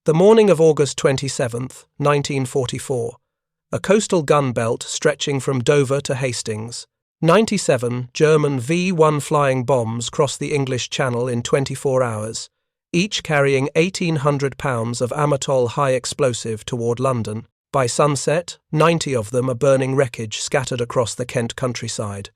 The morning of August 27, 1944, a coastal gun belt stretching from Dover to Hastings. 97 German V-1 flying bombs crossed the English Channel in 24 hours, each carrying 1,800 pounds of Amatol high explosive toward London. By sunset, 90 of them are burning wreckage scattered across the Kent countryside.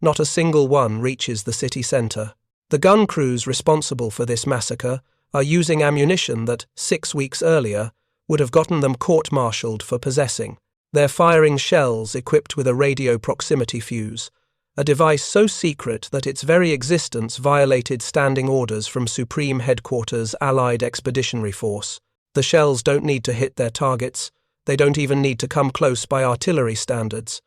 Not a single one reaches the city centre. The gun crews responsible for this massacre are using ammunition that, 6 weeks earlier, would have gotten them court-martialed for possessing. They're firing shells equipped with a radio proximity fuse, a device so secret that its very existence violated standing orders from Supreme Headquarters Allied Expeditionary Force. The shells don't need to hit their targets. They don't even need to come close by artillery standards.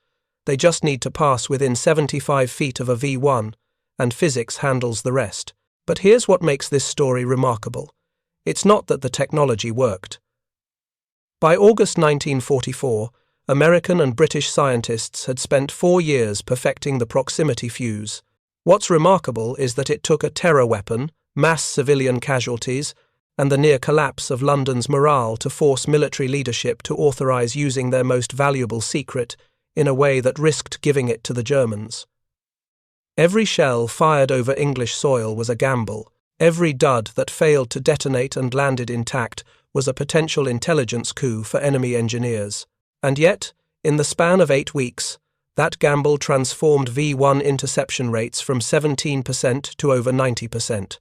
They just need to pass within 75 feet of a V-1, and physics handles the rest. But here's what makes this story remarkable. It's not that the technology worked. By August 1944, American and British scientists had spent 4 years perfecting the proximity fuse. What's remarkable is that it took a terror weapon, mass civilian casualties, and the near collapse of London's morale to force military leadership to authorize using their most valuable secret in a way that risked giving it to the Germans. Every shell fired over English soil was a gamble. Every dud that failed to detonate and landed intact was a potential intelligence coup for enemy engineers. And yet, in the span of 8 weeks, that gamble transformed V-1 interception rates from 17% to over 90%.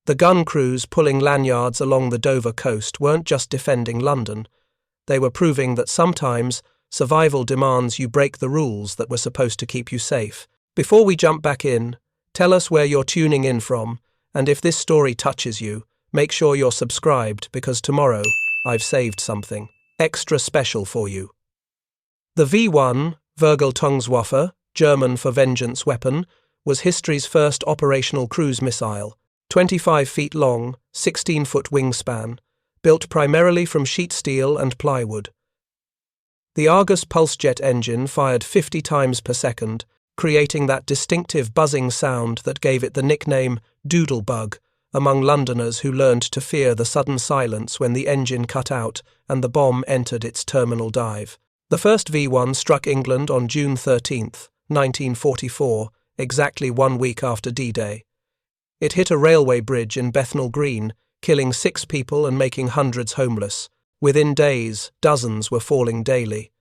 The gun crews pulling lanyards along the Dover coast weren't just defending London. They were proving that sometimes survival demands you break the rules that were supposed to keep you safe. Before we jump back in, tell us where you're tuning in from, and if this story touches you, make sure you're subscribed because tomorrow I've saved something extra special for you. The V-1, Vergeltungswaffe, German for vengeance weapon, was history's first operational cruise missile. 25 feet long, 16-foot wingspan, built primarily from sheet steel and plywood. The Argus pulse-jet engine fired 50 times per second, creating that distinctive buzzing sound that gave it the nickname "Doodlebug" among Londoners who learned to fear the sudden silence when the engine cut out and the bomb entered its terminal dive. The first V-1 struck England on June 13, 1944, exactly 1 week after D-Day. It hit a railway bridge in Bethnal Green, killing 6 people and making hundreds homeless. Within days, dozens were falling daily.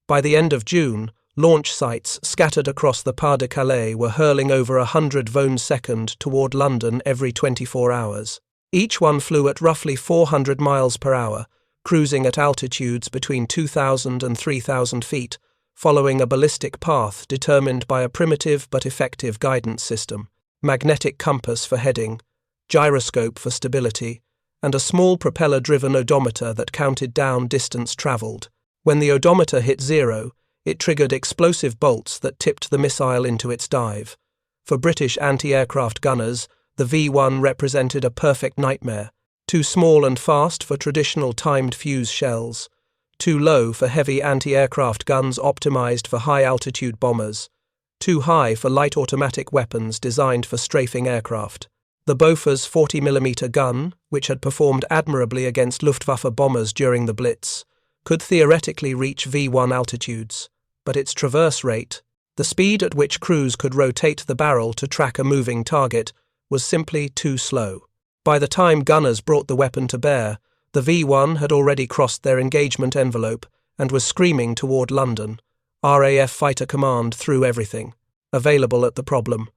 By the end of June, launch sites scattered across the Pas-de-Calais were hurling over 100 vones-second toward London every 24 hours. Each one flew at roughly 400 miles per hour, cruising at altitudes between 2,000 and 3,000 feet, following a ballistic path determined by a primitive but effective guidance system. Magnetic compass for heading, gyroscope for stability, and a small propeller-driven odometer that counted down distance travelled. When the odometer hit 0, it triggered explosive bolts that tipped the missile into its dive. For British anti-aircraft gunners, the V-1 represented a perfect nightmare. Too small and fast for traditional timed fuse shells. Too low for heavy anti-aircraft guns optimised for high-altitude bombers. Too high for light automatic weapons designed for strafing aircraft. The Bofors 40mm gun, which had performed admirably against Luftwaffe bombers during the Blitz, could theoretically reach V-1 altitudes, but its traverse rate, the speed at which crews could rotate the barrel to track a moving target, was simply too slow. By the time gunners brought the weapon to bear, the V-1 had already crossed their engagement envelope and was screaming toward London. RAF Fighter Command threw everything available at the problem.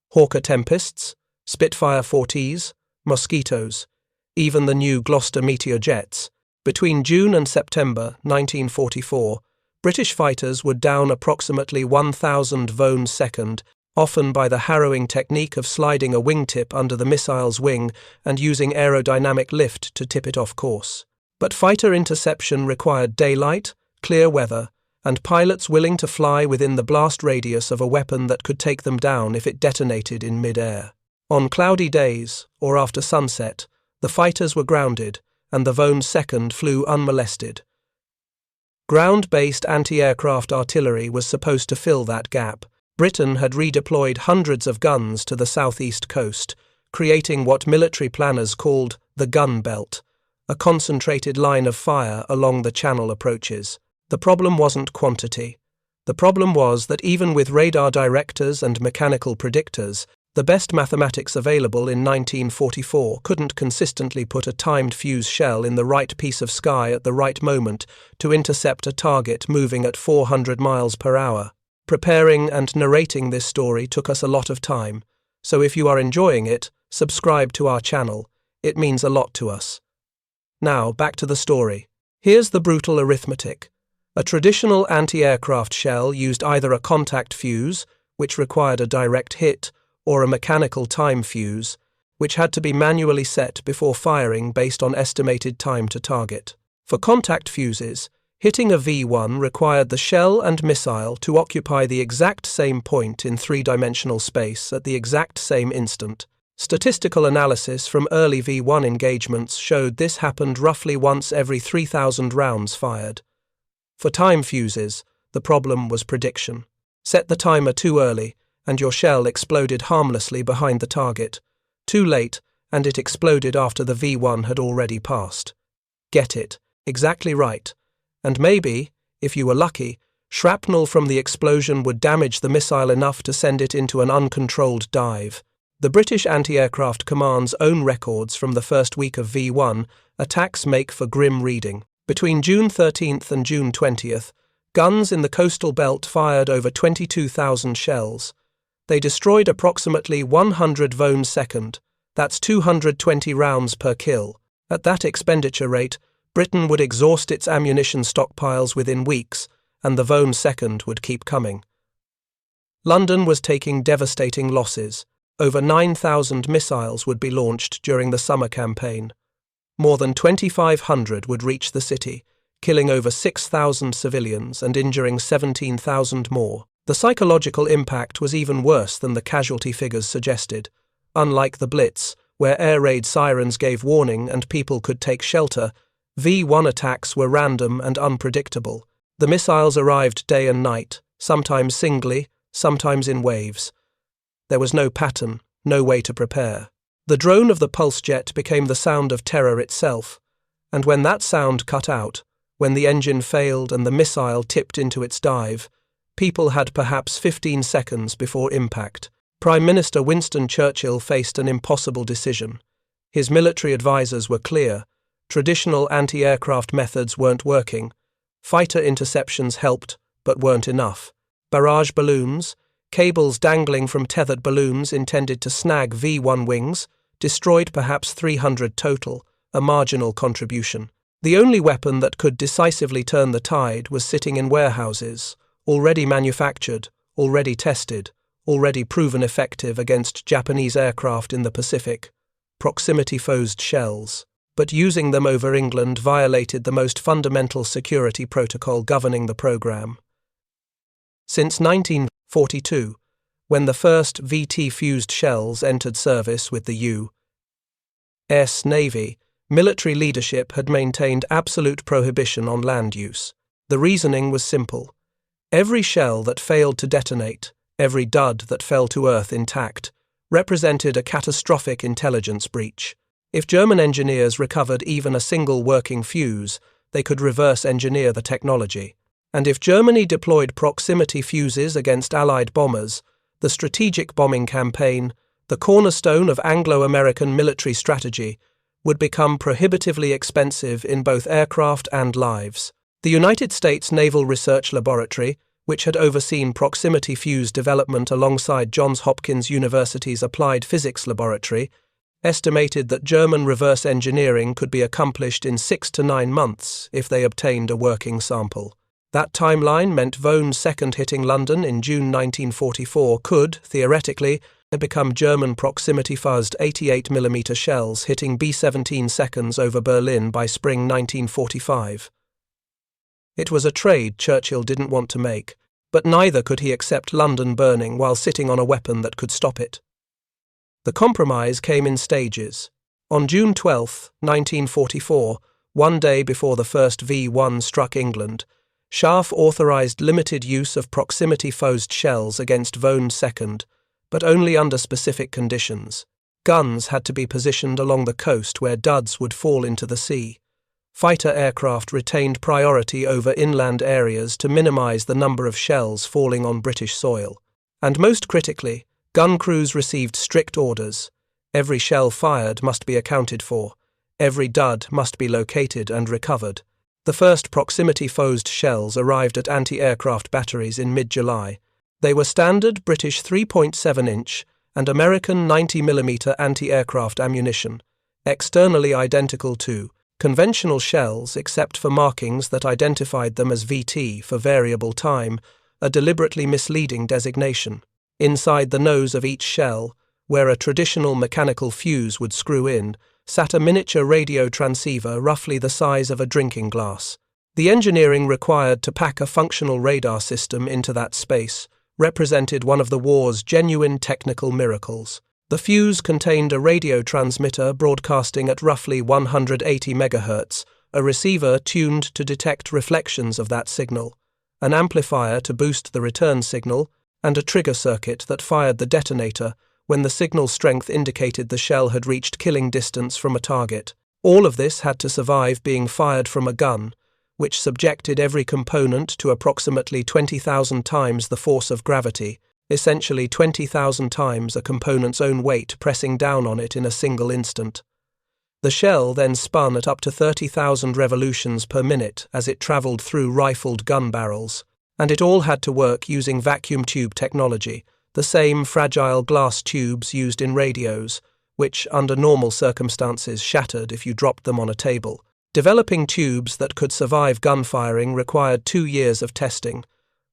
Hawker Tempests, Spitfire 40s, Mosquitoes, even the new Gloucester Meteor jets. Between June and September 1944, British fighters were down approximately 1,000 vones-second, often by the harrowing technique of sliding a wingtip under the missile's wing and using aerodynamic lift to tip it off course. But fighter interception required daylight, clear weather, and pilots willing to fly within the blast radius of a weapon that could take them down if it detonated in mid-air. On cloudy days, or after sunset, the fighters were grounded, and the vones-second flew unmolested. Ground-based anti-aircraft artillery was supposed to fill that gap. Britain had redeployed hundreds of guns to the southeast coast, creating what military planners called the gun belt, a concentrated line of fire along the channel approaches. The problem wasn't quantity. The problem was that even with radar directors and mechanical predictors, the best mathematics available in 1944 couldn't consistently put a timed fuse shell in the right piece of sky at the right moment to intercept a target moving at 400 miles per hour. Preparing and narrating this story took us a lot of time, so if you are enjoying it, subscribe to our channel. It means a lot to us. Now, back to the story. Here's the brutal arithmetic. A traditional anti-aircraft shell used either a contact fuse, which required a direct hit, or a mechanical time fuse, which had to be manually set before firing based on estimated time to target. For contact fuses, hitting a V-1 required the shell and missile to occupy the exact same point in three-dimensional space at the exact same instant. Statistical analysis from early V-1 engagements showed this happened roughly once every 3,000 rounds fired. For time fuses, the problem was prediction. Set the timer too early, and your shell exploded harmlessly behind the target. Too late, and it exploded after the V-1 had already passed. Get it? Exactly right. And maybe, if you were lucky, shrapnel from the explosion would damage the missile enough to send it into an uncontrolled dive. The British Anti-Aircraft Command's own records from the first week of V-1 attacks make for grim reading. Between June 13th and June 20th, guns in the coastal belt fired over 22,000 shells. They destroyed approximately 100 vones second. That's 220 rounds per kill. At that expenditure rate, Britain would exhaust its ammunition stockpiles within weeks, and the vones second would keep coming. London was taking devastating losses. Over 9,000 missiles would be launched during the summer campaign. More than 2,500 would reach the city, killing over 6,000 civilians and injuring 17,000 more. The psychological impact was even worse than the casualty figures suggested. Unlike the Blitz, where air raid sirens gave warning and people could take shelter, V-1 attacks were random and unpredictable. The missiles arrived day and night, sometimes singly, sometimes in waves. There was no pattern, no way to prepare. The drone of the pulse jet became the sound of terror itself, and when that sound cut out, when the engine failed and the missile tipped into its dive, people had perhaps 15 seconds before impact. Prime Minister Winston Churchill faced an impossible decision. His military advisors were clear. Traditional anti-aircraft methods weren't working. Fighter interceptions helped, but weren't enough. Barrage balloons, cables dangling from tethered balloons intended to snag V-1 wings, destroyed perhaps 300 total, a marginal contribution. The only weapon that could decisively turn the tide was sitting in warehouses, already manufactured, already tested, already proven effective against Japanese aircraft in the Pacific, proximity-fused shells. But using them over England violated the most fundamental security protocol governing the program. Since 1942, when the first VT-fused shells entered service with the U.S. Navy, military leadership had maintained absolute prohibition on land use. The reasoning was simple. Every shell that failed to detonate, every dud that fell to earth intact, represented a catastrophic intelligence breach. If German engineers recovered even a single working fuse, they could reverse engineer the technology. And if Germany deployed proximity fuses against Allied bombers, the strategic bombing campaign, the cornerstone of Anglo-American military strategy, would become prohibitively expensive in both aircraft and lives. The United States Naval Research Laboratory, which had overseen proximity fuse development alongside Johns Hopkins University's Applied Physics Laboratory, estimated that German reverse engineering could be accomplished in 6 to 9 months if they obtained a working sample. That timeline meant Vone's second hitting London in June 1944 could, theoretically, become German proximity-fuzzed 88mm shells hitting B-17 seconds over Berlin by spring 1945. It was a trade Churchill didn't want to make, but neither could he accept London burning while sitting on a weapon that could stop it. The compromise came in stages. On June 12, 1944, one day before the first V-1 struck England, Scharf authorized limited use of proximity-fused shells against Vone's second, but only under specific conditions. Guns had to be positioned along the coast where duds would fall into the sea. Fighter aircraft retained priority over inland areas to minimize the number of shells falling on British soil. And most critically, gun crews received strict orders. Every shell fired must be accounted for. Every dud must be located and recovered. The first proximity-fused shells arrived at anti-aircraft batteries in mid-July. They were standard British 3.7-inch and American 90mm anti-aircraft ammunition, externally identical to conventional shells except for markings that identified them as VT for variable time, a deliberately misleading designation. Inside the nose of each shell, where a traditional mechanical fuse would screw in, sat a miniature radio transceiver roughly the size of a drinking glass. The engineering required to pack a functional radar system into that space represented one of the war's genuine technical miracles. The fuse contained a radio transmitter broadcasting at roughly 180 MHz, a receiver tuned to detect reflections of that signal, an amplifier to boost the return signal, and a trigger circuit that fired the detonator when the signal strength indicated the shell had reached killing distance from a target. All of this had to survive being fired from a gun, which subjected every component to approximately 20,000 times the force of gravity, essentially 20,000 times a component's own weight pressing down on it in a single instant. The shell then spun at up to 30,000 revolutions per minute as it travelled through rifled gun barrels, and it all had to work using vacuum tube technology, the same fragile glass tubes used in radios, which under normal circumstances shattered if you dropped them on a table. Developing tubes that could survive gunfiring required 2 years of testing.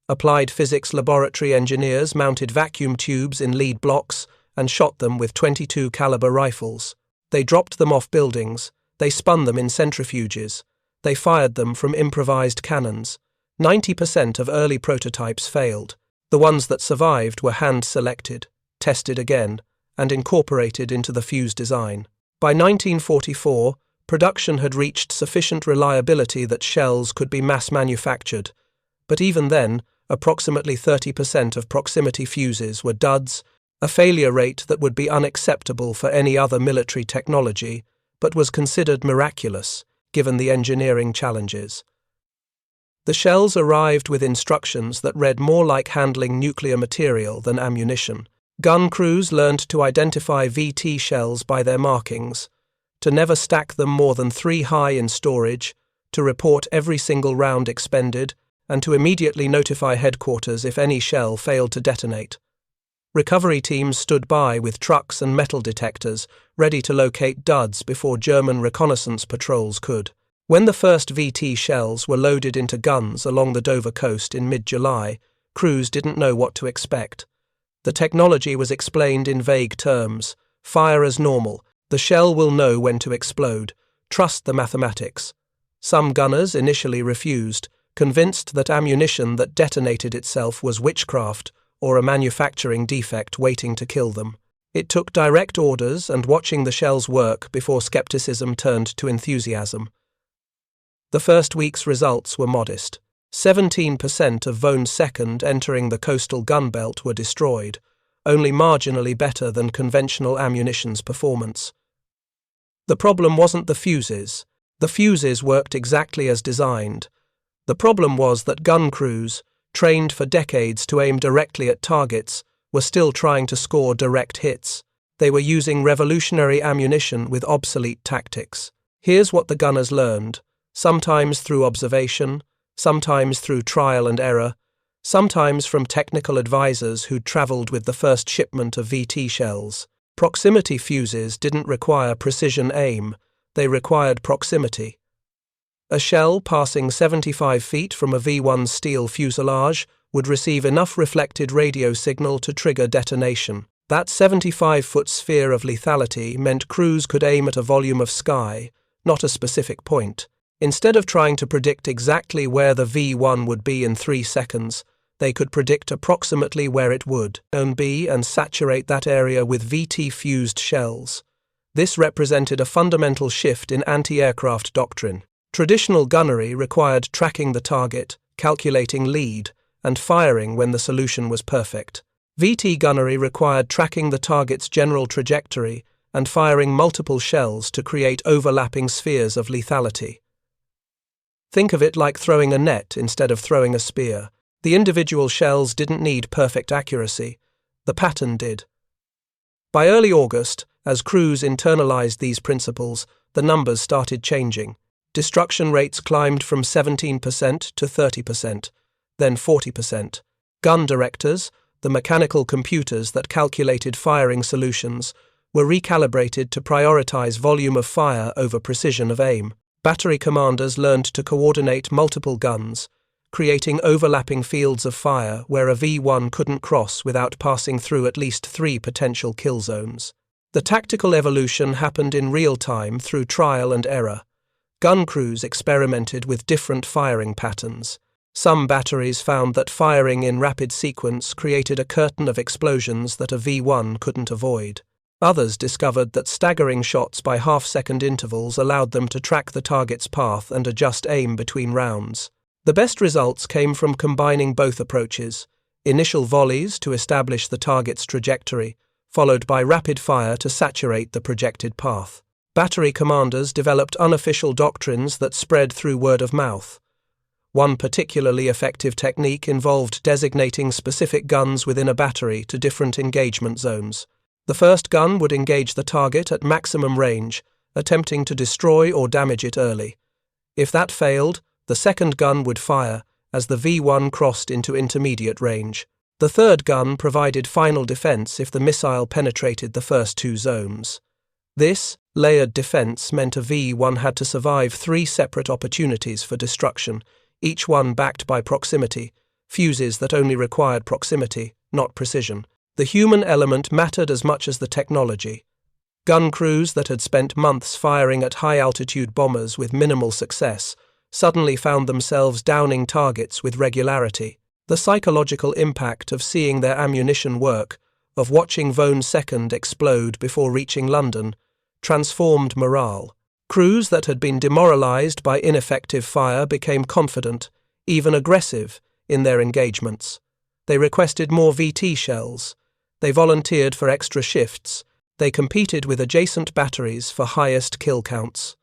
Applied physics laboratory engineers mounted vacuum tubes in lead blocks and shot them with .22 caliber rifles. They dropped them off buildings, they spun them in centrifuges, they fired them from improvised cannons. 90% of early prototypes failed. The ones that survived were hand-selected, tested again, and incorporated into the fuse design. By 1944, production had reached sufficient reliability that shells could be mass-manufactured, but even then, approximately 30% of proximity fuses were duds, a failure rate that would be unacceptable for any other military technology, but was considered miraculous, given the engineering challenges. The shells arrived with instructions that read more like handling nuclear material than ammunition. Gun crews learned to identify VT shells by their markings, to never stack them more than 3 high in storage, to report every single round expended, and to immediately notify headquarters if any shell failed to detonate. Recovery teams stood by with trucks and metal detectors, ready to locate duds before German reconnaissance patrols could. When the first VT shells were loaded into guns along the Dover coast in mid-July, crews didn't know what to expect. The technology was explained in vague terms. Fire as normal. The shell will know when to explode. Trust the mathematics. Some gunners initially refused, convinced that ammunition that detonated itself was witchcraft or a manufacturing defect waiting to kill them. It took direct orders and watching the shells work before skepticism turned to enthusiasm. The first week's results were modest. 17% of Vone's second entering the coastal gun belt were destroyed, only marginally better than conventional ammunition's performance. The problem wasn't the fuses. The fuses worked exactly as designed. The problem was that gun crews, trained for decades to aim directly at targets, were still trying to score direct hits. They were using revolutionary ammunition with obsolete tactics. Here's what the gunners learned, sometimes through observation, sometimes through trial and error, sometimes from technical advisors who'd travelled with the first shipment of VT shells. Proximity fuses didn't require precision aim, they required proximity. A shell passing 75 feet from a V-1 steel fuselage would receive enough reflected radio signal to trigger detonation. That 75-foot sphere of lethality meant crews could aim at a volume of sky, not a specific point. Instead of trying to predict exactly where the V-1 would be in 3 seconds, they could predict approximately where it would be and saturate that area with VT-fused shells. This represented a fundamental shift in anti-aircraft doctrine. Traditional gunnery required tracking the target, calculating lead, and firing when the solution was perfect. VT gunnery required tracking the target's general trajectory and firing multiple shells to create overlapping spheres of lethality. Think of it like throwing a net instead of throwing a spear. The individual shells didn't need perfect accuracy, the pattern did. By early August, as crews internalized these principles, the numbers started changing. Destruction rates climbed from 17% to 30%, then 40%. Gun directors, the mechanical computers that calculated firing solutions, were recalibrated to prioritize volume of fire over precision of aim. Battery commanders learned to coordinate multiple guns, creating overlapping fields of fire where a V-1 couldn't cross without passing through at least 3 potential kill zones. The tactical evolution happened in real time through trial and error. Gun crews experimented with different firing patterns. Some batteries found that firing in rapid sequence created a curtain of explosions that a V-1 couldn't avoid. Others discovered that staggering shots by half-second intervals allowed them to track the target's path and adjust aim between rounds. The best results came from combining both approaches: initial volleys to establish the target's trajectory, followed by rapid fire to saturate the projected path. Battery commanders developed unofficial doctrines that spread through word of mouth. One particularly effective technique involved designating specific guns within a battery to different engagement zones. The first gun would engage the target at maximum range, attempting to destroy or damage it early. If that failed, the second gun would fire as the V-1 crossed into intermediate range. The third gun provided final defense if the missile penetrated the first 2 zones. This layered defense meant a V-1 had to survive 3 separate opportunities for destruction, each one backed by proximity, fuses that only required proximity, not precision. The human element mattered as much as the technology. Gun crews that had spent months firing at high-altitude bombers with minimal success suddenly found themselves downing targets with regularity. The psychological impact of seeing their ammunition work, of watching Vone 2nd explode before reaching London, transformed morale. Crews that had been demoralized by ineffective fire became confident, even aggressive, in their engagements. They requested more VT shells. They volunteered for extra shifts. They competed with adjacent batteries for highest kill counts.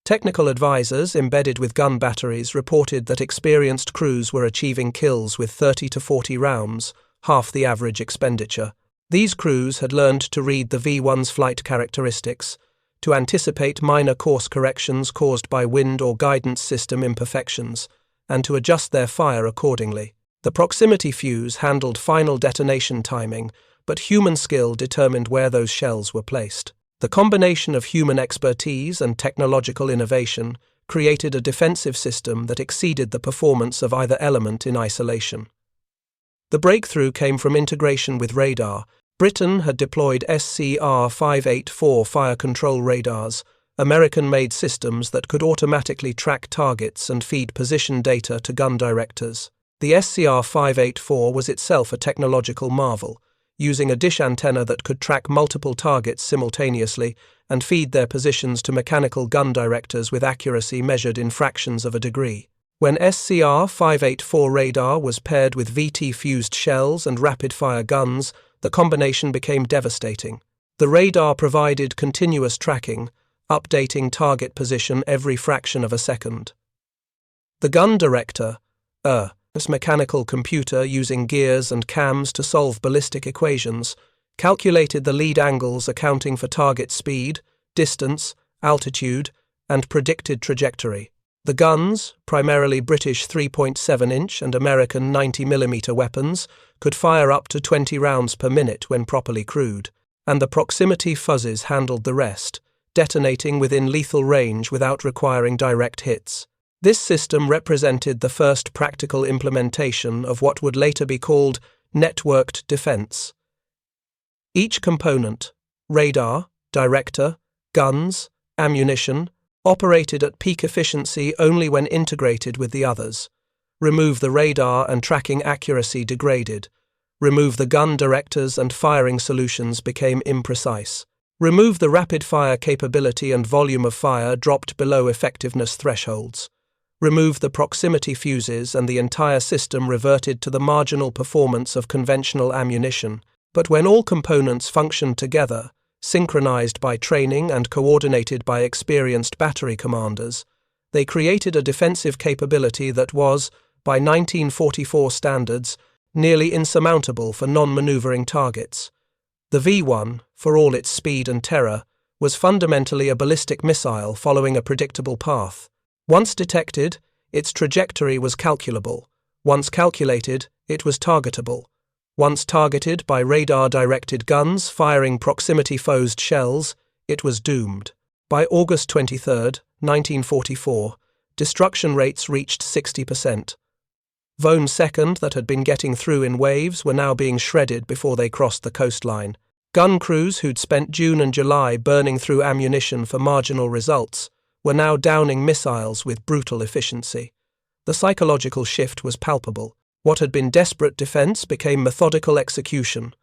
Technical advisors embedded with gun batteries reported that experienced crews were achieving kills with 30 to 40 rounds, half the average expenditure. These crews had learned to read the V-1's flight characteristics, to anticipate minor course corrections caused by wind or guidance system imperfections, and to adjust their fire accordingly. The proximity fuse handled final detonation timing, but human skill determined where those shells were placed. The combination of human expertise and technological innovation created a defensive system that exceeded the performance of either element in isolation. The breakthrough came from integration with radar. Britain had deployed SCR-584 fire control radars, American-made systems that could automatically track targets and feed position data to gun directors. The SCR-584 was itself a technological marvel, using a dish antenna that could track multiple targets simultaneously and feed their positions to mechanical gun directors with accuracy measured in fractions of a degree. When SCR-584 radar was paired with VT-fused shells and rapid-fire guns, the combination became devastating. The radar provided continuous tracking, updating target position every fraction of a second. The gun director, this mechanical computer using gears and cams to solve ballistic equations, calculated the lead angles accounting for target speed, distance, altitude, and predicted trajectory. The guns, primarily British 3.7-inch and American 90mm weapons, could fire up to 20 rounds per minute when properly crewed, and the proximity fuzzes handled the rest, detonating within lethal range without requiring direct hits. This system represented the first practical implementation of what would later be called networked defense. Each component, radar, director, guns, ammunition, operated at peak efficiency only when integrated with the others. Remove the radar and tracking accuracy degraded. Remove the gun directors and firing solutions became imprecise. Remove the rapid-fire capability and volume of fire dropped below effectiveness thresholds. Remove the proximity fuses and the entire system reverted to the marginal performance of conventional ammunition. But when all components functioned together, synchronized by training and coordinated by experienced battery commanders, they created a defensive capability that was, by 1944 standards, nearly insurmountable for non-maneuvering targets. The V-1, for all its speed and terror, was fundamentally a ballistic missile following a predictable path. Once detected, its trajectory was calculable. Once calculated, it was targetable. Once targeted by radar-directed guns firing proximity-fused shells, it was doomed. By August 23, 1944, destruction rates reached 60%. V-1 second that had been getting through in waves were now being shredded before they crossed the coastline. Gun crews who'd spent June and July burning through ammunition for marginal results were now downing missiles with brutal efficiency. The psychological shift was palpable. What had been desperate defense became methodical execution.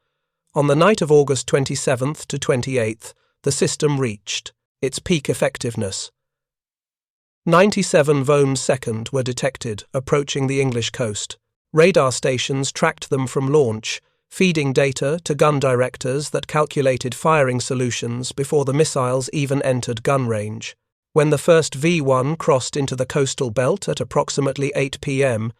On the night of August 27th to 28th, the system reached its peak effectiveness. 97 V-1 second were detected approaching the English coast. Radar stations tracked them from launch, feeding data to gun directors that calculated firing solutions before the missiles even entered gun range. When the first V-1 crossed into the coastal belt at approximately 8 p.m.,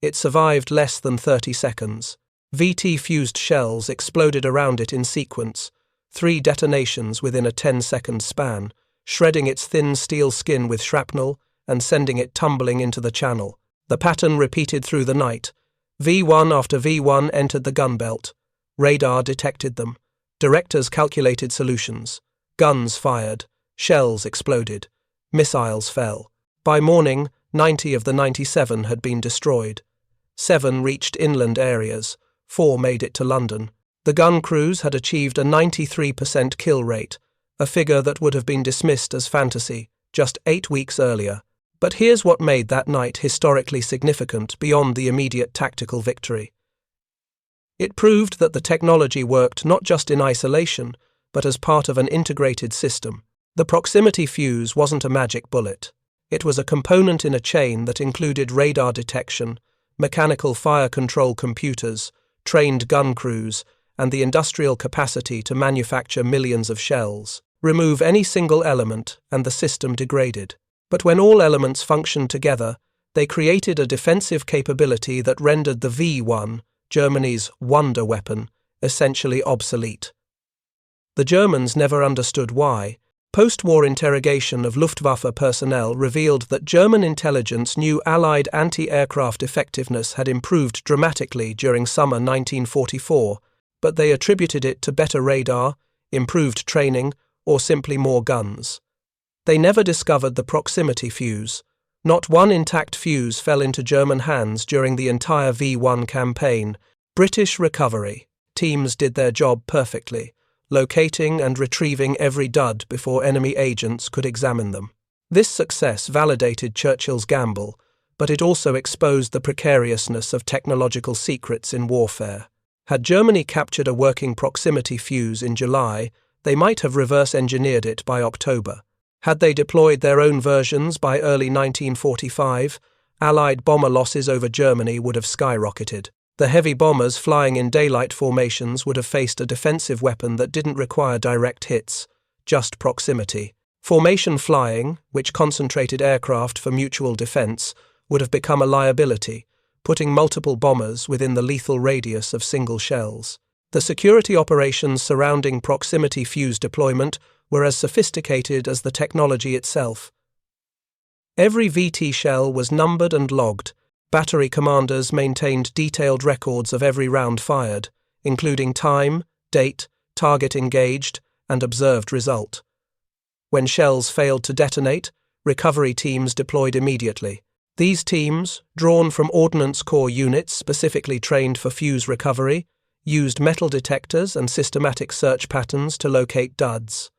it survived less than 30 seconds. VT-fused shells exploded around it in sequence, 3 detonations within a 10-second span, shredding its thin steel skin with shrapnel and sending it tumbling into the channel. The pattern repeated through the night. V-1 after V-1 entered the gun belt. Radar detected them. Directors calculated solutions. Guns fired. Shells exploded. Missiles fell. By morning, 90 of the 97 had been destroyed. 7 reached inland areas. 4 made it to London. The gun crews had achieved a 93% kill rate, a figure that would have been dismissed as fantasy just 8 weeks earlier. But here's what made that night historically significant beyond the immediate tactical victory. It proved that the technology worked not just in isolation, but as part of an integrated system. The proximity fuse wasn't a magic bullet. It was a component in a chain that included radar detection, mechanical fire control computers, trained gun crews, and the industrial capacity to manufacture millions of shells. Remove any single element, and the system degraded. But when all elements functioned together, they created a defensive capability that rendered the V-1, Germany's wonder weapon, essentially obsolete. The Germans never understood why. Post-war interrogation of Luftwaffe personnel revealed that German intelligence knew Allied anti-aircraft effectiveness had improved dramatically during summer 1944, but they attributed it to better radar, improved training, or simply more guns. They never discovered the proximity fuse. Not one intact fuse fell into German hands during the entire V-1 campaign. British recovery teams did their job perfectly, locating and retrieving every dud before enemy agents could examine them. This success validated Churchill's gamble, but it also exposed the precariousness of technological secrets in warfare. Had Germany captured a working proximity fuse in July, they might have reverse-engineered it by October. Had they deployed their own versions by early 1945, Allied bomber losses over Germany would have skyrocketed. The heavy bombers flying in daylight formations would have faced a defensive weapon that didn't require direct hits, just proximity. Formation flying, which concentrated aircraft for mutual defense, would have become a liability, putting multiple bombers within the lethal radius of single shells. The security operations surrounding proximity fuse deployment were as sophisticated as the technology itself. Every VT shell was numbered and logged. Battery commanders maintained detailed records of every round fired, including time, date, target engaged, and observed result. When shells failed to detonate, recovery teams deployed immediately. These teams, drawn from Ordnance Corps units specifically trained for fuse recovery, used metal detectors and systematic search patterns to locate duds.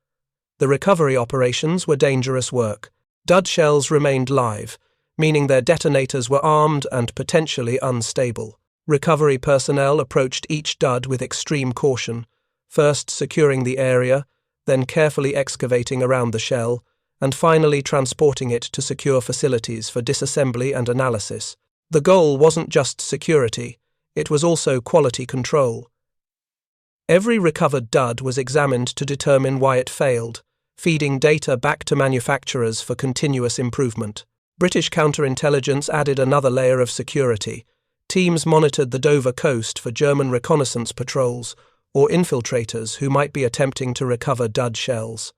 The recovery operations were dangerous work. Dud shells remained live, meaning their detonators were armed and potentially unstable. Recovery personnel approached each dud with extreme caution, first securing the area, then carefully excavating around the shell, and finally transporting it to secure facilities for disassembly and analysis. The goal wasn't just security, it was also quality control. Every recovered dud was examined to determine why it failed, feeding data back to manufacturers for continuous improvement. British counterintelligence added another layer of security. Teams monitored the Dover coast for German reconnaissance patrols or infiltrators who might be attempting to recover dud shells.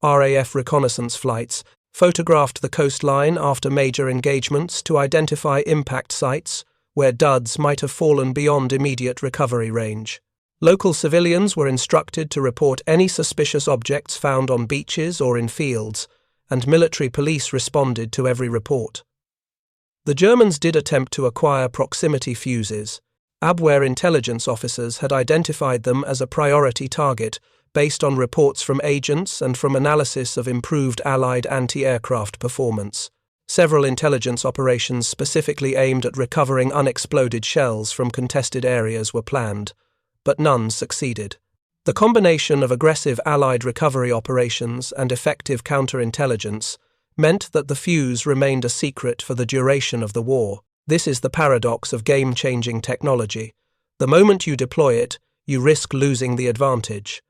RAF reconnaissance flights photographed the coastline after major engagements to identify impact sites where duds might have fallen beyond immediate recovery range. Local civilians were instructed to report any suspicious objects found on beaches or in fields, and military police responded to every report. The Germans did attempt to acquire proximity fuses. Abwehr intelligence officers had identified them as a priority target based on reports from agents and from analysis of improved Allied anti-aircraft performance. Several intelligence operations specifically aimed at recovering unexploded shells from contested areas were planned, but none succeeded. The combination of aggressive Allied recovery operations and effective counterintelligence meant that the fuse remained a secret for the duration of the war. This is the paradox of game-changing technology. The moment you deploy it, you risk losing the advantage.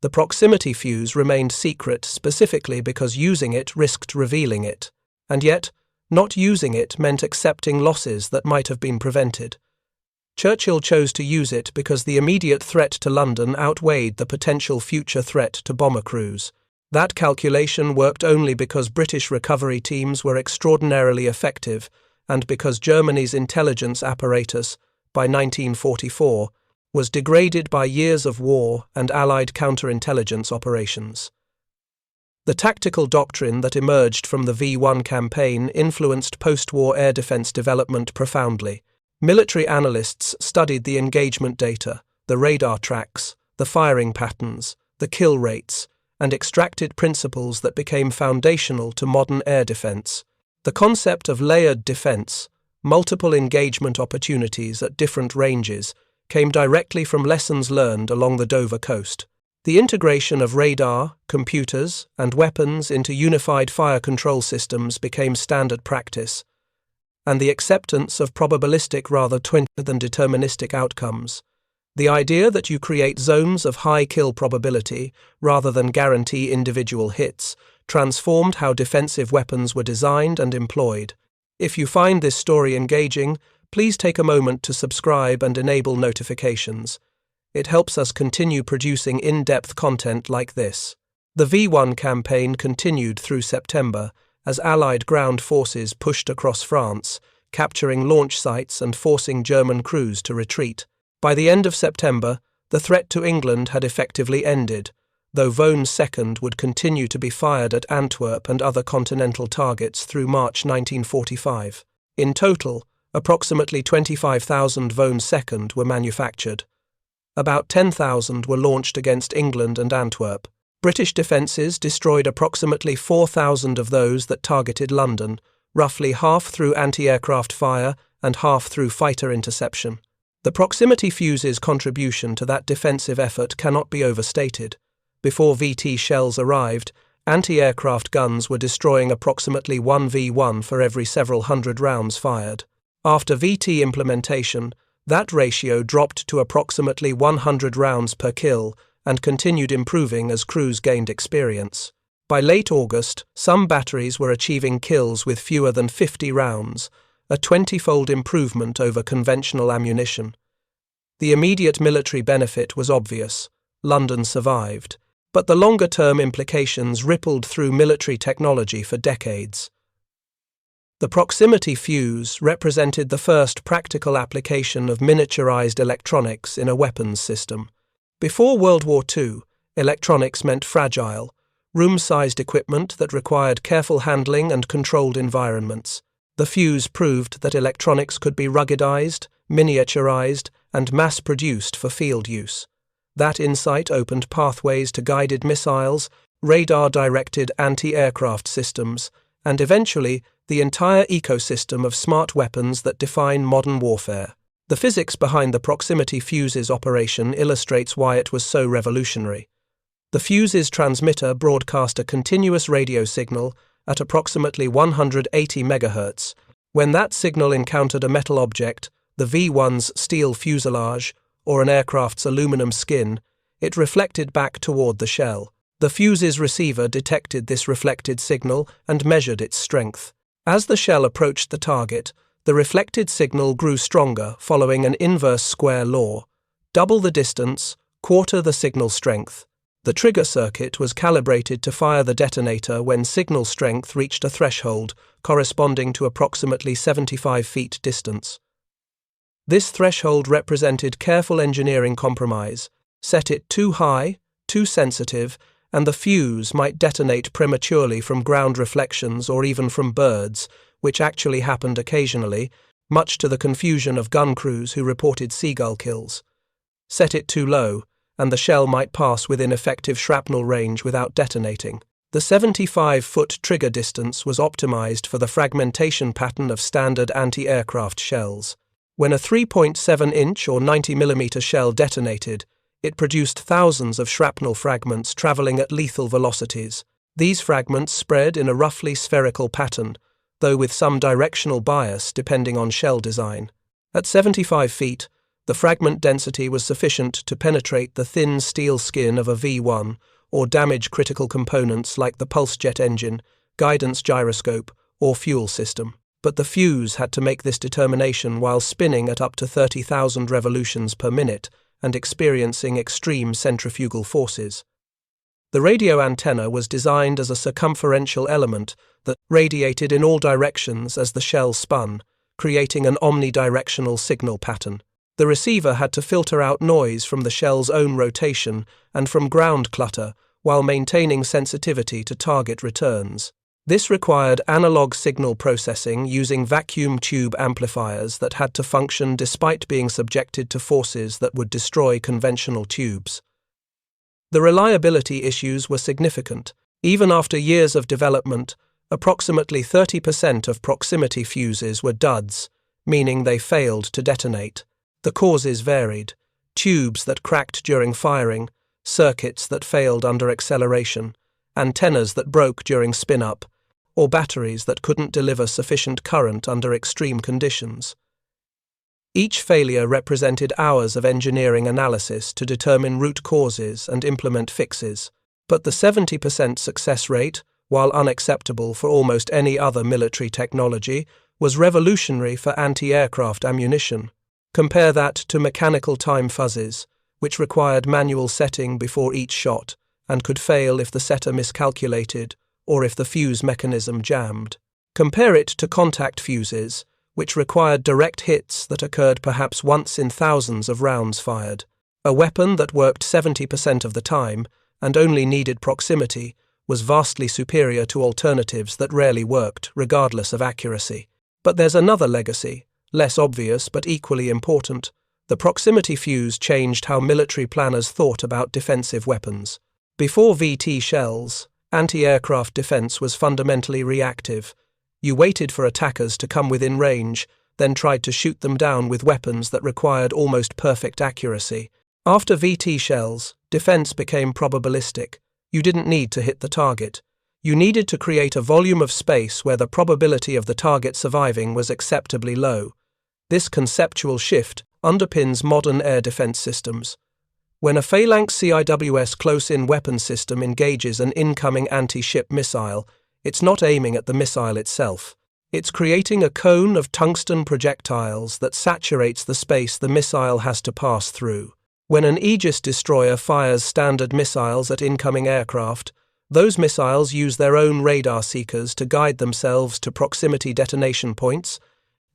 The proximity fuse remained secret specifically because using it risked revealing it, and yet, not using it meant accepting losses that might have been prevented. Churchill chose to use it because the immediate threat to London outweighed the potential future threat to bomber crews. That calculation worked only because British recovery teams were extraordinarily effective and because Germany's intelligence apparatus, by 1944, was degraded by years of war and Allied counterintelligence operations. The tactical doctrine that emerged from the V-1 campaign influenced post-war air defense development profoundly. Military analysts studied the engagement data, the radar tracks, the firing patterns, the kill rates, and extracted principles that became foundational to modern air defense. The concept of layered defense, multiple engagement opportunities at different ranges, came directly from lessons learned along the Dover coast. The integration of radar, computers, and weapons into unified fire control systems became standard practice, and the acceptance of probabilistic rather than deterministic outcomes. The idea that you create zones of high kill probability rather than guarantee individual hits transformed how defensive weapons were designed and employed. If you find this story engaging, please take a moment to subscribe and enable notifications. It helps us continue producing in-depth content like this. The V-1 campaign continued through September as Allied ground forces pushed across France, capturing launch sites and forcing German crews to retreat. By the end of September, the threat to England had effectively ended, though Vone's second would continue to be fired at Antwerp and other continental targets through March 1945. In total, approximately 25,000 Vone's second were manufactured. About 10,000 were launched against England and Antwerp. British defences destroyed approximately 4,000 of those that targeted London, roughly half through anti-aircraft fire and half through fighter interception. The proximity fuse's contribution to that defensive effort cannot be overstated. Before VT shells arrived, anti-aircraft guns were destroying approximately 1 V-1 for every several hundred rounds fired. After VT implementation, that ratio dropped to approximately 100 rounds per kill and continued improving as crews gained experience. By late August, some batteries were achieving kills with fewer than 50 rounds, a 20-fold improvement over conventional ammunition. The immediate military benefit was obvious. London survived. But the longer-term implications rippled through military technology for decades. The proximity fuse represented the first practical application of miniaturized electronics in a weapons system. Before World War II, electronics meant fragile, room-sized equipment that required careful handling and controlled environments. The fuse proved that electronics could be ruggedized, miniaturized, and mass-produced for field use. That insight opened pathways to guided missiles, radar-directed anti-aircraft systems, and eventually the entire ecosystem of smart weapons that define modern warfare. The physics behind the proximity fuse's operation illustrates why it was so revolutionary. The fuse's transmitter broadcast a continuous radio signal at approximately 180 MHz. When that signal encountered a metal object, the V-1's steel fuselage, or an aircraft's aluminum skin, it reflected back toward the shell. The fuze's receiver detected this reflected signal and measured its strength. As the shell approached the target, the reflected signal grew stronger following an inverse square law. Double the distance, quarter the signal strength. The trigger circuit was calibrated to fire the detonator when signal strength reached a threshold corresponding to approximately 75 feet distance. This threshold represented careful engineering compromise. Set it too high, too sensitive, and the fuse might detonate prematurely from ground reflections or even from birds, which actually happened occasionally, much to the confusion of gun crews who reported seagull kills. Set it too low, and the shell might pass within effective shrapnel range without detonating. The 75-foot trigger distance was optimized for the fragmentation pattern of standard anti-aircraft shells. When a 3.7-inch or 90mm shell detonated, it produced thousands of shrapnel fragments traveling at lethal velocities. These fragments spread in a roughly spherical pattern, though with some directional bias depending on shell design. At 75 feet, the fragment density was sufficient to penetrate the thin steel skin of a V-1 or damage critical components like the pulse jet engine, guidance gyroscope, or fuel system. But the fuse had to make this determination while spinning at up to 30,000 revolutions per minute and experiencing extreme centrifugal forces. The radio antenna was designed as a circumferential element that radiated in all directions as the shell spun, creating an omnidirectional signal pattern. The receiver had to filter out noise from the shell's own rotation and from ground clutter while maintaining sensitivity to target returns. This required analog signal processing using vacuum tube amplifiers that had to function despite being subjected to forces that would destroy conventional tubes. The reliability issues were significant. Even after years of development, approximately 30% of proximity fuses were duds, meaning they failed to detonate. The causes varied: tubes that cracked during firing, circuits that failed under acceleration, antennas that broke during spin-up, or batteries that couldn't deliver sufficient current under extreme conditions. Each failure represented hours of engineering analysis to determine root causes and implement fixes, but the 70% success rate, while unacceptable for almost any other military technology, was revolutionary for anti-aircraft ammunition. Compare that to mechanical time fuzzes, which required manual setting before each shot and could fail if the setter miscalculated or if the fuse mechanism jammed. Compare it to contact fuses, which required direct hits that occurred perhaps once in thousands of rounds fired. A weapon that worked 70% of the time and only needed proximity was vastly superior to alternatives that rarely worked, regardless of accuracy. But there's another legacy, less obvious but equally important. The proximity fuse changed how military planners thought about defensive weapons. Before VT shells, anti-aircraft defense was fundamentally reactive. You waited for attackers to come within range, then tried to shoot them down with weapons that required almost perfect accuracy. After VT shells, defense became probabilistic. You didn't need to hit the target. You needed to create a volume of space where the probability of the target surviving was acceptably low. This conceptual shift underpins modern air defense systems. When a phalanx CIWS close-in weapon system engages an incoming anti-ship missile, it's not aiming at the missile itself. It's creating a cone of tungsten projectiles that saturates the space the missile has to pass through. When an Aegis destroyer fires standard missiles at incoming aircraft, those missiles use their own radar seekers to guide themselves to proximity detonation points,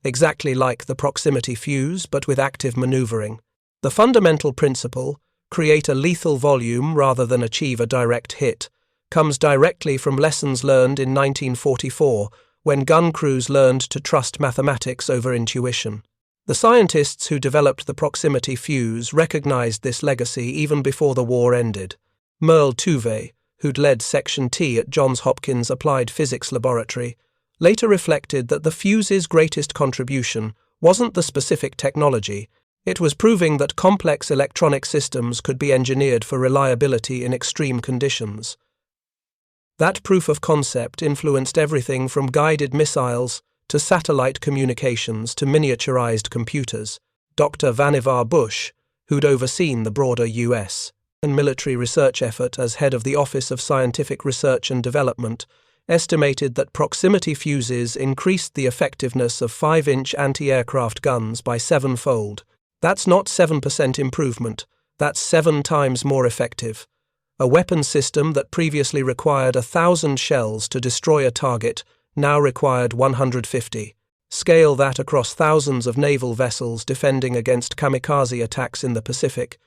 exactly like the proximity fuse but with active maneuvering. The fundamental principle, create a lethal volume rather than achieve a direct hit, comes directly from lessons learned in 1944 when gun crews learned to trust mathematics over intuition. The scientists who developed the proximity fuse recognized this legacy even before the war ended. Merle Tuve, who'd led Section T at Johns Hopkins Applied Physics Laboratory, later reflected that the fuse's greatest contribution wasn't the specific technology, it was proving that complex electronic systems could be engineered for reliability in extreme conditions. That proof of concept influenced everything from guided missiles to satellite communications to miniaturized computers. Dr. Vannevar Bush, who'd overseen the broader US and military research effort as head of the Office of Scientific Research and Development, estimated that proximity fuses increased the effectiveness of 5-inch anti-aircraft guns by 7-fold. That's not 7% improvement, that's 7 times more effective. A weapon system that previously required 1,000 shells to destroy a target now required 150. Scale that across thousands of naval vessels defending against kamikaze attacks in the Pacific,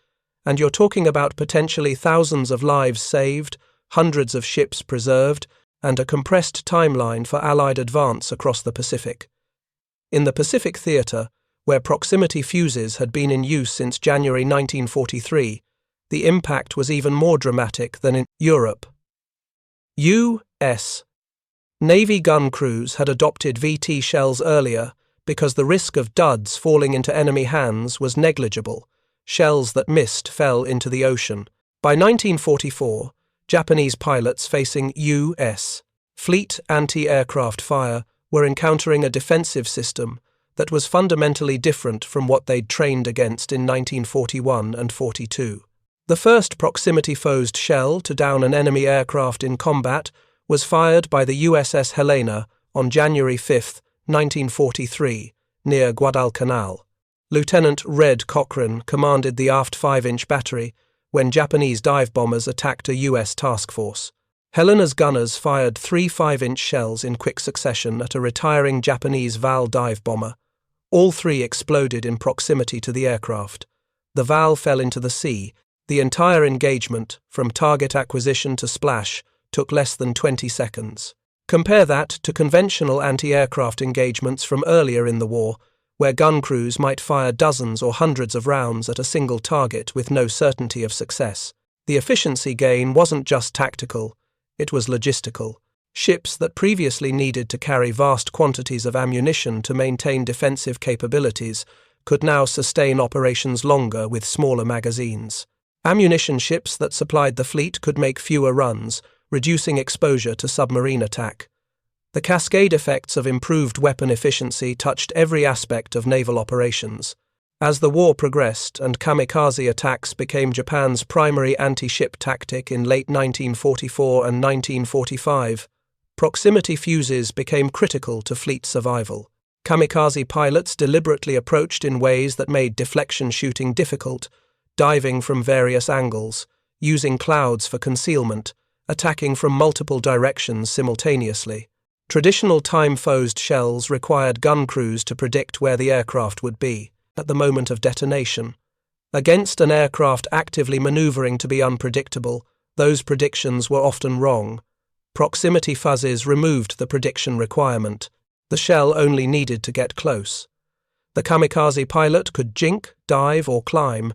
and you're talking about potentially thousands of lives saved, hundreds of ships preserved, and a compressed timeline for Allied advance across the Pacific. In the PacificTheater, where proximity fuses had been in use since January 1943, the impact was even more dramatic than in Europe. U.S. Navy gun crews had adopted VT shells earlier because the risk of duds falling into enemy hands was negligible. Shells that missed fell into the ocean. By 1944, Japanese pilots facing U.S. fleet anti-aircraft fire were encountering a defensive system that was fundamentally different from what they'd trained against in 1941 and 42. The first proximity-fused shell to down an enemy aircraft in combat was fired by the USS Helena on January 5, 1943, near Guadalcanal. Lieutenant Red Cochran commanded the aft 5-inch battery when Japanese dive bombers attacked a U.S. task force. Helena's gunners fired 3 5-inch shells in quick succession at a retiring Japanese VAL dive bomber. All 3 exploded in proximity to the aircraft. The VAL fell into the sea. The entire engagement, from target acquisition to splash, took less than 20 seconds. Compare that to conventional anti-aircraft engagements from earlier in the war, where gun crews might fire dozens or hundreds of rounds at a single target with no certainty of success. The efficiency gain wasn't just tactical, it was logistical. Ships that previously needed to carry vast quantities of ammunition to maintain defensive capabilities could now sustain operations longer with smaller magazines. Ammunition ships that supplied the fleet could make fewer runs, reducing exposure to submarine attack. The cascade effects of improved weapon efficiency touched every aspect of naval operations. As the war progressed and kamikaze attacks became Japan's primary anti-ship tactic in late 1944 and 1945, proximity fuses became critical to fleet survival. Kamikaze pilots deliberately approached in ways that made deflection shooting difficult, diving from various angles, using clouds for concealment, attacking from multiple directions simultaneously. Traditional time-fused shells required gun crews to predict where the aircraft would be at the moment of detonation. Against an aircraft actively maneuvering to be unpredictable, those predictions were often wrong. Proximity fuzzes removed the prediction requirement. The shell only needed to get close. The kamikaze pilot could jink, dive, or climb,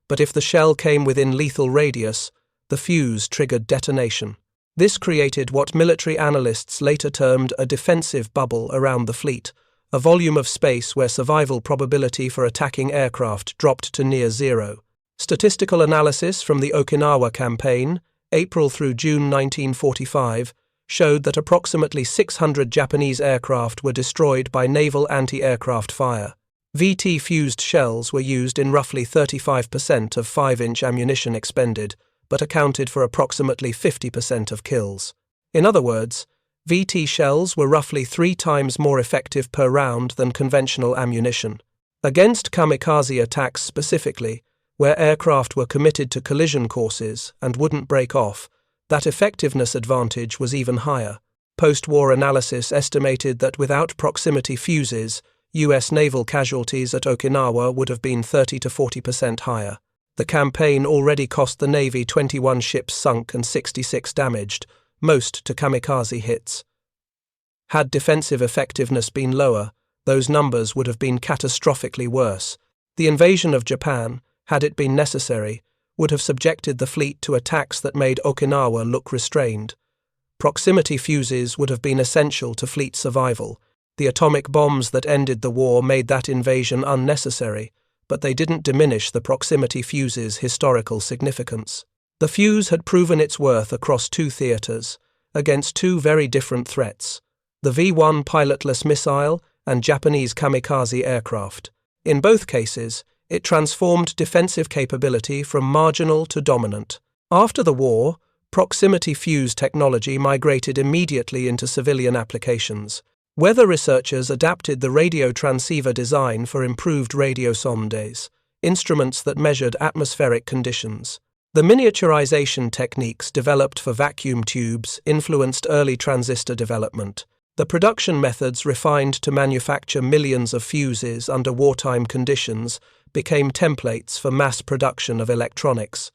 but if the shell came within lethal radius, the fuse triggered detonation. This created what military analysts later termed a defensive bubble around the fleet, a volume of space where survival probability for attacking aircraft dropped to near zero. Statistical analysis from the Okinawa campaign, April through June 1945, showed that approximately 600 Japanese aircraft were destroyed by naval anti-aircraft fire. VT-fused shells were used in roughly 35% of 5-inch ammunition expended, but accounted for approximately 50% of kills. In other words, VT shells were roughly 3 times more effective per round than conventional ammunition. Against kamikaze attacks specifically, where aircraft were committed to collision courses and wouldn't break off, that effectiveness advantage was even higher. Post-war analysis estimated that without proximity fuses, US naval casualties at Okinawa would have been 30 to 40% higher. The campaign already cost the Navy 21 ships sunk and 66 damaged, most to kamikaze hits. Had defensive effectiveness been lower, those numbers would have been catastrophically worse. The invasion of Japan, had it been necessary, would have subjected the fleet to attacks that made Okinawa look restrained. Proximity fuses would have been essential to fleet survival. The atomic bombs that ended the war made that invasion unnecessary, but they didn't diminish the proximity fuse's historical significance. The fuse had proven its worth across 2 theaters, against 2 very different threats: the V-1 pilotless missile and Japanese kamikaze aircraft. In both cases, It transformed defensive capability from marginal to dominant. After the war, proximity fuse technology migrated immediately into civilian applications. Weather researchers adapted the radio transceiver design for improved radio sondes, instruments that measured atmospheric conditions. The miniaturization techniques developed for vacuum tubes influenced early transistor development. The production methods refined to manufacture millions of fuses under wartime conditions became templates for mass production of electronics.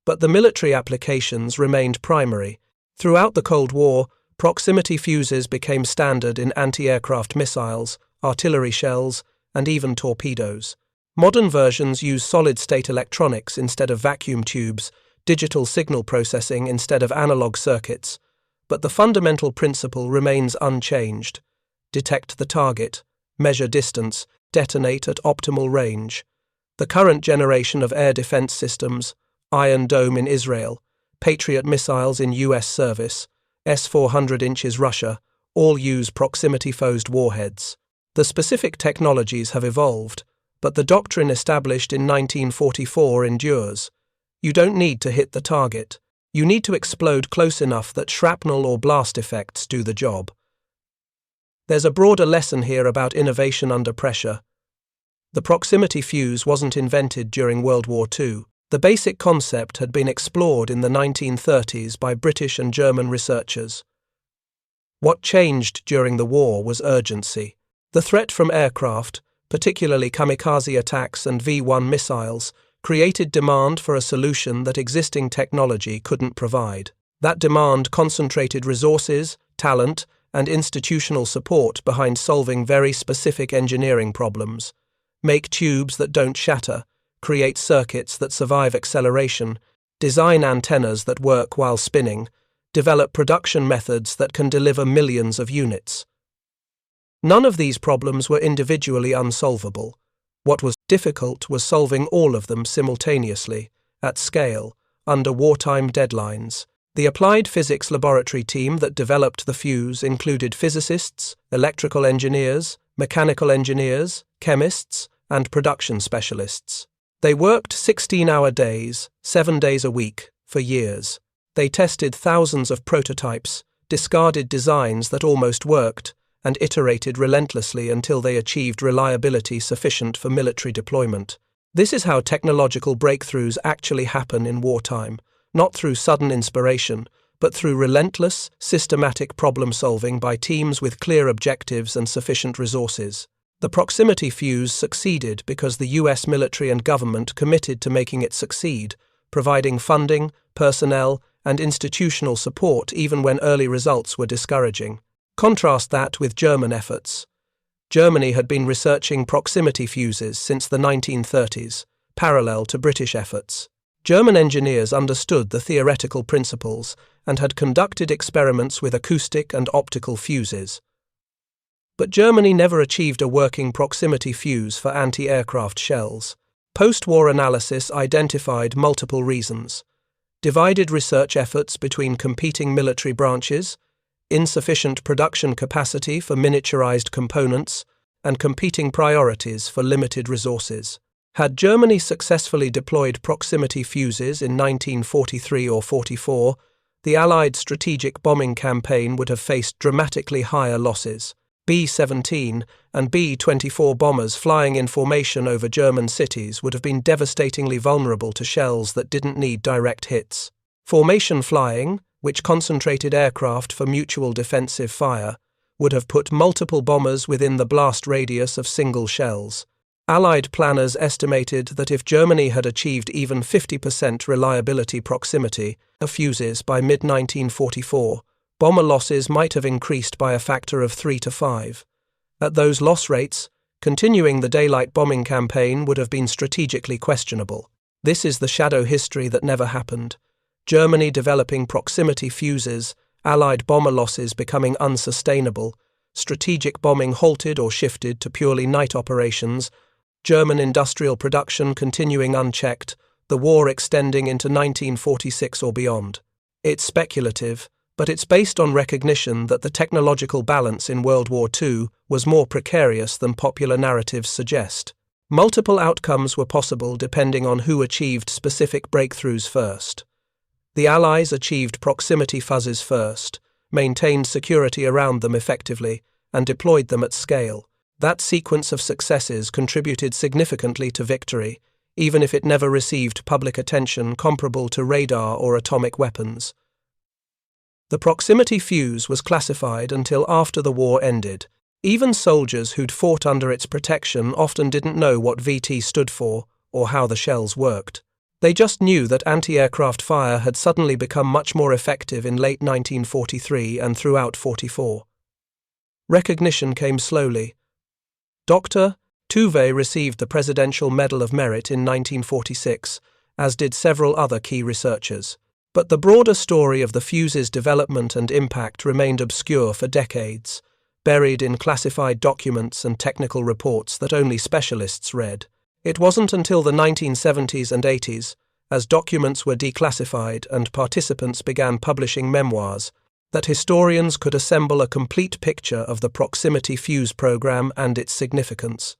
But the military applications remained primary. Throughout the Cold War, proximity fuses became standard in anti-aircraft missiles, artillery shells, and even torpedoes. Modern versions use solid-state electronics instead of vacuum tubes, digital signal processing instead of analog circuits, but the fundamental principle remains unchanged. Detect the target, measure distance, detonate at optimal range. The current generation of air defense systems, Iron Dome in Israel, Patriot missiles in US service, S-400 inches Russia, all use proximity-fused warheads. The specific technologies have evolved, but the doctrine established in 1944 endures. You don't need to hit the target. You need to explode close enough that shrapnel or blast effects do the job. There's a broader lesson here about innovation under pressure. The proximity fuse wasn't invented during World War II. The basic concept had been explored in the 1930s by British and German researchers. What changed during the war was urgency. The threat from aircraft, particularly kamikaze attacks and V-1 missiles, created demand for a solution that existing technology couldn't provide. That demand concentrated resources, talent, and institutional support behind solving very specific engineering problems. Make tubes that don't shatter, create circuits that survive acceleration, design antennas that work while spinning, develop production methods that can deliver millions of units. None of these problems were individually unsolvable. What was difficult was solving all of them simultaneously, at scale, under wartime deadlines. The applied physics laboratory team that developed the fuse included physicists, electrical engineers, mechanical engineers, chemists, and production specialists. They worked 16-hour days, 7 days a week, for years. They tested thousands of prototypes, discarded designs that almost worked, and iterated relentlessly until they achieved reliability sufficient for military deployment. This is how technological breakthroughs actually happen in wartime, not through sudden inspiration, but through relentless, systematic problem-solving by teams with clear objectives and sufficient resources. The proximity fuse succeeded because the US military and government committed to making it succeed, providing funding, personnel, and institutional support even when early results were discouraging. Contrast that with German efforts. Germany had been researching proximity fuses since the 1930s, parallel to British efforts. German engineers understood the theoretical principles and had conducted experiments with acoustic and optical fuses. But Germany never achieved a working proximity fuse for anti-aircraft shells. Post-war analysis identified multiple reasons: divided research efforts between competing military branches, insufficient production capacity for miniaturized components, and competing priorities for limited resources. Had Germany successfully deployed proximity fuses in 1943 or 44, the Allied strategic bombing campaign would have faced dramatically higher losses. B-17 and B-24 bombers flying in formation over German cities would have been devastatingly vulnerable to shells that didn't need direct hits. Formation flying, which concentrated aircraft for mutual defensive fire, would have put multiple bombers within the blast radius of single shells. Allied planners estimated that if Germany had achieved even 50% reliability proximity of fuses by mid-1944, bomber losses might have increased by a factor of 3 to 5. At those loss rates, continuing the daylight bombing campaign would have been strategically questionable. This is the shadow history that never happened. Germany developing proximity fuses, Allied bomber losses becoming unsustainable, strategic bombing halted or shifted to purely night operations, German industrial production continuing unchecked, the war extending into 1946 or beyond. It's speculative, but it's based on recognition that the technological balance in World War II was more precarious than popular narratives suggest. Multiple outcomes were possible depending on who achieved specific breakthroughs first. The Allies achieved proximity fuzzes first, maintained security around them effectively, and deployed them at scale. That sequence of successes contributed significantly to victory, even if it never received public attention comparable to radar or atomic weapons. The proximity fuse was classified until after the war ended. Even soldiers who'd fought under its protection often didn't know what VT stood for or how the shells worked. They just knew that anti-aircraft fire had suddenly become much more effective in late 1943 and throughout 44. Recognition came slowly. Dr. Tuve received the Presidential Medal of Merit in 1946, as did several other key researchers. But the broader story of the fuse's development and impact remained obscure for decades, buried in classified documents and technical reports that only specialists read. It wasn't until the 1970s and 80s, as documents were declassified and participants began publishing memoirs, that historians could assemble a complete picture of the proximity fuse program and its significance.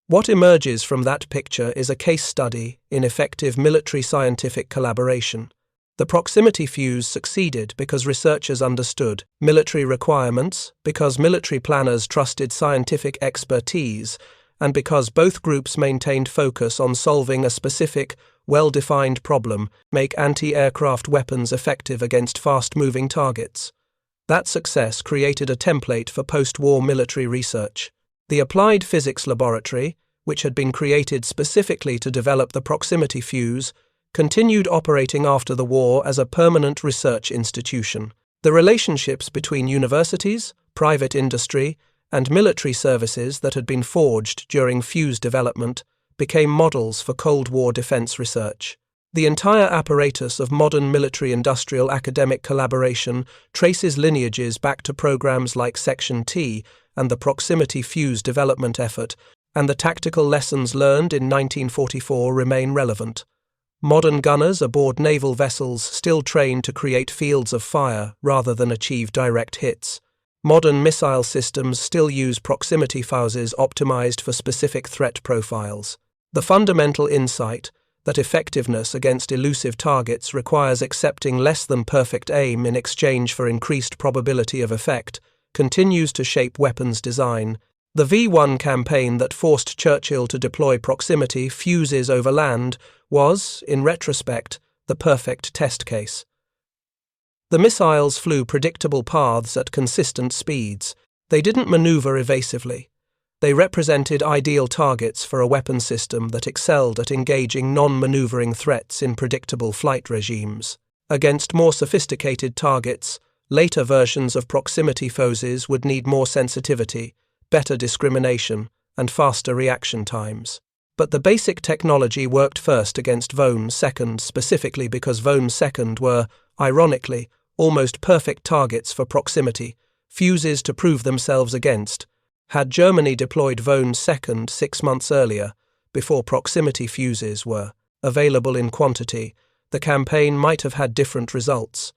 What emerges from that picture is a case study in effective military-scientific collaboration. The proximity fuse succeeded because researchers understood military requirements, because military planners trusted scientific expertise, and because both groups maintained focus on solving a specific, well-defined problem, make anti-aircraft weapons effective against fast-moving targets. That success created a template for post-war military research. The Applied Physics Laboratory, which had been created specifically to develop the proximity fuse, continued operating after the war as a permanent research institution. The relationships between universities, private industry, and military services that had been forged during fuse development became models for Cold War defense research. The entire apparatus of modern military-industrial academic collaboration traces lineages back to programs like Section T and the proximity fuse development effort, and the tactical lessons learned in 1944 remain relevant. Modern gunners aboard naval vessels still train to create fields of fire rather than achieve direct hits. Modern missile systems still use proximity fuses optimized for specific threat profiles. The fundamental insight that effectiveness against elusive targets requires accepting less than perfect aim in exchange for increased probability of effect continues to shape weapons design. The V-1 campaign that forced Churchill to deploy proximity fuses over land was, in retrospect, the perfect test case. The missiles flew predictable paths at consistent speeds. They didn't maneuver evasively. They represented ideal targets for a weapon system that excelled at engaging non-maneuvering threats in predictable flight regimes. Against more sophisticated targets, later versions of proximity fuses would need more sensitivity, better discrimination, and faster reaction times. But the basic technology worked first against Vones second specifically because Vones second were, ironically, almost perfect targets for proximity, fuses to prove themselves against. Had Germany deployed Vones second 6 months earlier, before proximity fuses were available in quantity, the campaign might have had different results.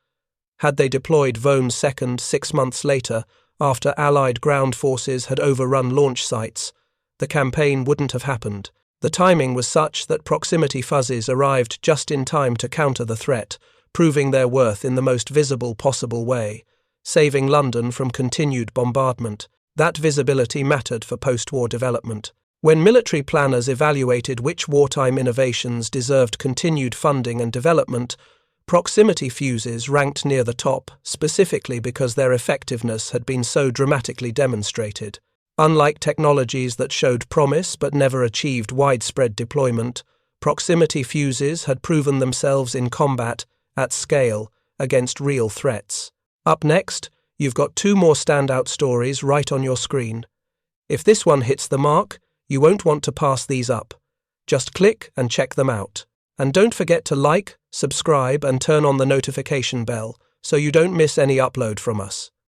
Had they deployed Vones second 6 months later, after Allied ground forces had overrun launch sites, the campaign wouldn't have happened. The timing was such that proximity fuzzes arrived just in time to counter the threat, proving their worth in the most visible possible way, saving London from continued bombardment. That visibility mattered for post-war development. When military planners evaluated which wartime innovations deserved continued funding and development, proximity fuses ranked near the top, specifically because their effectiveness had been so dramatically demonstrated. Unlike technologies that showed promise but never achieved widespread deployment, proximity fuses had proven themselves in combat, at scale, against real threats. Up next, you've got 2 more standout stories right on your screen. If this one hits the mark, you won't want to pass these up. Just click and check them out. And don't forget to like, subscribe, and turn on the notification bell so you don't miss any upload from us.